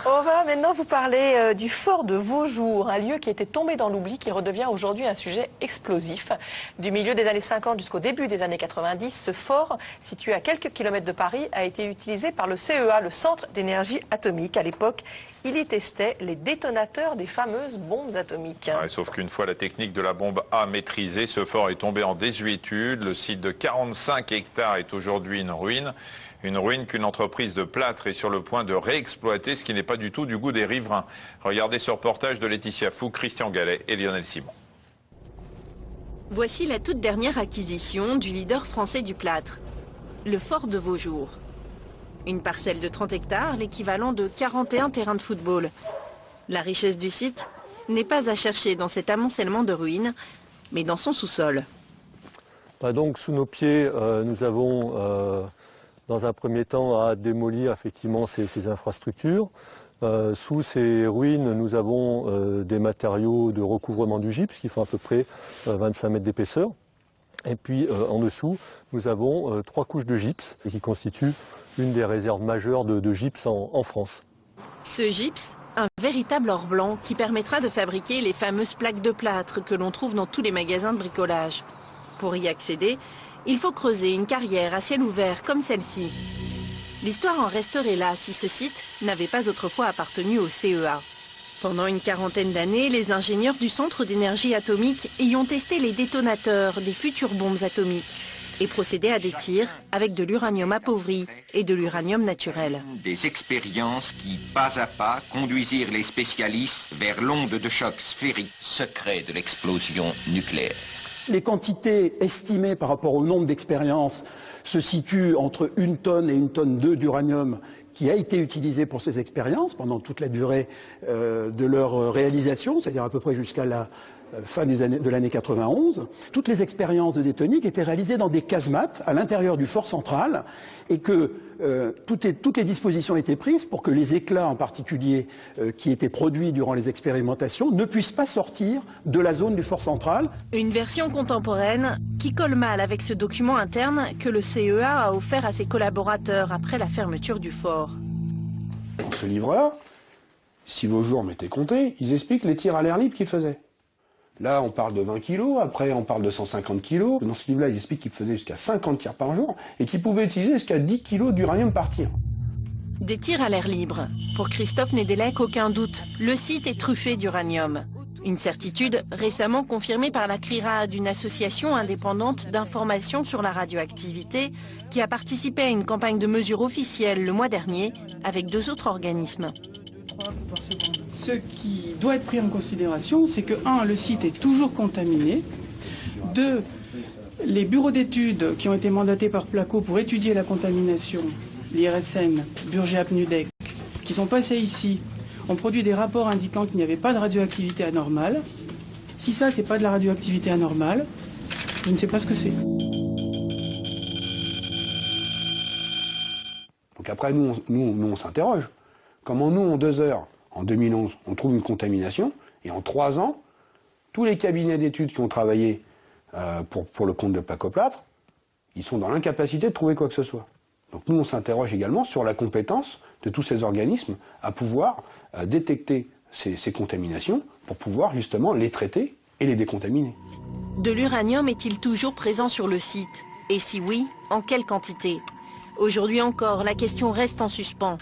On va maintenant vous parler du fort de Vaujour, un lieu qui était tombé dans l'oubli, qui redevient aujourd'hui un sujet explosif. Du milieu des années 50 jusqu'au début des années 90, ce fort, situé à quelques kilomètres de Paris, a été utilisé par le CEA, le Centre d'énergie atomique. À l'époque, il y testait les détonateurs des fameuses bombes atomiques. Ouais, sauf qu'une fois la technique de la bombe A maîtrisée, ce fort est tombé en désuétude. Le site de 45 hectares est aujourd'hui une ruine. Une ruine qu'une entreprise de plâtre est sur le point de réexploiter, ce qui n'est pas du tout du goût des riverains. Regardez ce reportage de Laetitia Fou, Christian Gallet et Lionel Simon. Voici la toute dernière acquisition du leader français du plâtre, le fort de Vaujour. Une parcelle de 30 hectares, l'équivalent de 41 terrains de football. La richesse du site n'est pas à chercher dans cet amoncellement de ruines, mais dans son sous-sol. Donc sous nos pieds, nous avons dans un premier temps à démolir effectivement ces infrastructures. Sous ces ruines, nous avons des matériaux de recouvrement du gypse qui font à peu près 25 mètres d'épaisseur. Et puis en dessous, nous avons 3 couches de gypse qui constituent une des réserves majeures de gypse en France. Ce gypse, un véritable or blanc qui permettra de fabriquer les fameuses plaques de plâtre que l'on trouve dans tous les magasins de bricolage. Pour y accéder, il faut creuser une carrière à ciel ouvert comme celle-ci. L'histoire en resterait là si ce site n'avait pas autrefois appartenu au CEA. Pendant une quarantaine d'années, les ingénieurs du Centre d'énergie atomique y ont testé les détonateurs des futures bombes atomiques et procédé à des tirs avec de l'uranium appauvri et de l'uranium naturel. Des expériences qui, pas à pas, conduisirent les spécialistes vers l'onde de choc sphérique, secret de l'explosion nucléaire. Les quantités estimées par rapport au nombre d'expériences se situent entre 1 tonne et 1,2 tonne d'uranium qui a été utilisé pour ces expériences pendant toute la durée de leur réalisation, c'est-à-dire à peu près jusqu'à la fin de l'année 91. Toutes les expériences de détonique étaient réalisées dans des casemates à l'intérieur du fort central et que toutes les dispositions étaient prises pour que les éclats en particulier qui étaient produits durant les expérimentations ne puissent pas sortir de la zone du fort central. Une version contemporaine qui colle mal avec ce document interne que le CEA a offert à ses collaborateurs après la fermeture du fort. Dans ce livre-là, si Vaujour m'était compté, ils expliquent les tirs à l'air libre qu'ils faisaient. Là, on parle de 20 kilos, après on parle de 150 kilos. Dans ce livre-là, ils expliquent qu'ils faisaient jusqu'à 50 tirs par jour et qu'ils pouvaient utiliser jusqu'à 10 kilos d'uranium par tir. Des tirs à l'air libre. Pour Christophe Nedelec, aucun doute, le site est truffé d'uranium. Une certitude récemment confirmée par la CRIRAD, une association indépendante d'information sur la radioactivité, qui a participé à une campagne de mesure officielle le mois dernier avec 2 autres organismes. Ce qui doit être pris en considération, c'est que 1, le site est toujours contaminé, 2, les bureaux d'études qui ont été mandatés par Placo pour étudier la contamination, l'IRSN, Burgé-Apnudec, qui sont passés ici, ont produit des rapports indiquant qu'il n'y avait pas de radioactivité anormale. Si ça, c'est pas de la radioactivité anormale, je ne sais pas ce que c'est. Donc après, nous on s'interroge. Comment nous, en 2 heures, en 2011, on trouve une contamination, et en 3 ans, tous les cabinets d'études qui ont travaillé pour le compte de Placo Plâtre, ils sont dans l'incapacité de trouver quoi que ce soit. Donc nous, on s'interroge également sur la compétence de tous ces organismes à pouvoir détecter ces contaminations pour pouvoir justement les traiter et les décontaminer. De l'uranium est-il toujours présent sur le site? Et si oui, en quelle quantité? Aujourd'hui encore, la question reste en suspens.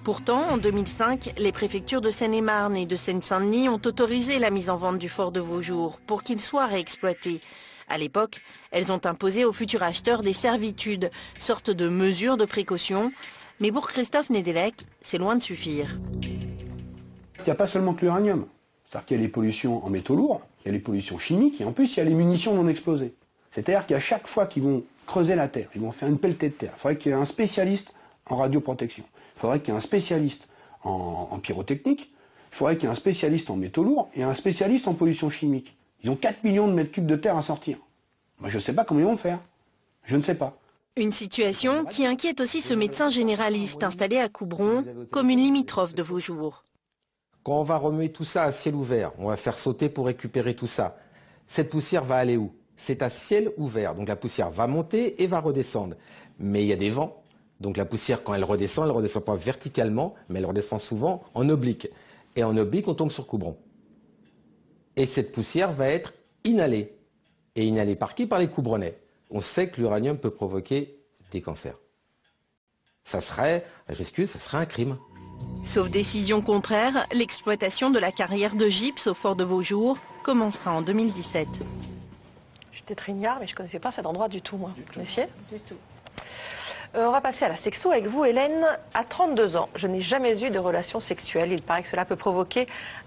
Pourtant, en 2005, les préfectures de Seine-et-Marne et de Seine-Saint-Denis ont autorisé la mise en vente du fort de Vaujour pour qu'il soit réexploité. À l'époque, elles ont imposé aux futurs acheteurs des servitudes, sorte de mesures de précaution. Mais pour Christophe Nedelec, c'est loin de suffire. Il n'y a pas seulement que l'uranium. C'est-à-dire qu'il y a les pollutions en métaux lourds, il y a les pollutions chimiques, et en plus, il y a les munitions non explosées. C'est-à-dire qu'à chaque fois qu'ils vont creuser la terre, ils vont faire une pelletée de terre, il faudrait qu'il y ait un spécialiste en radioprotection. Il faudrait qu'il y ait un spécialiste en pyrotechnique, il faudrait qu'il y ait un spécialiste en métaux lourds et un spécialiste en pollution chimique. Ils ont 4 millions de mètres cubes de terre à sortir. Moi, je ne sais pas comment ils vont faire. Je ne sais pas. Une situation qui inquiète aussi ce médecin généraliste installé à Coubron, commune limitrophe de Vaujour. Quand on va remuer tout ça à ciel ouvert, on va faire sauter pour récupérer tout ça. Cette poussière va aller où? C'est à ciel ouvert, donc la poussière va monter et va redescendre. Mais il y a des vents. Donc la poussière, quand elle redescend pas verticalement, mais elle redescend souvent en oblique. Et en oblique, on tombe sur Quiberon. Et cette poussière va être inhalée. Et inhalée par qui? Par les Quiberonnais. On sait que l'uranium peut provoquer des cancers. Ça serait, j'excuse, ça serait un crime. Sauf décision contraire, l'exploitation de la carrière de gypse au fort de Vaujour commencera en 2017. J'étais trignard, mais je ne connaissais pas cet endroit du tout, moi. Vous connaissiez? Du tout. On va passer à la sexo avec vous, Hélène. À 32 ans, je n'ai jamais eu de relation sexuelle. Il paraît que cela peut provoquer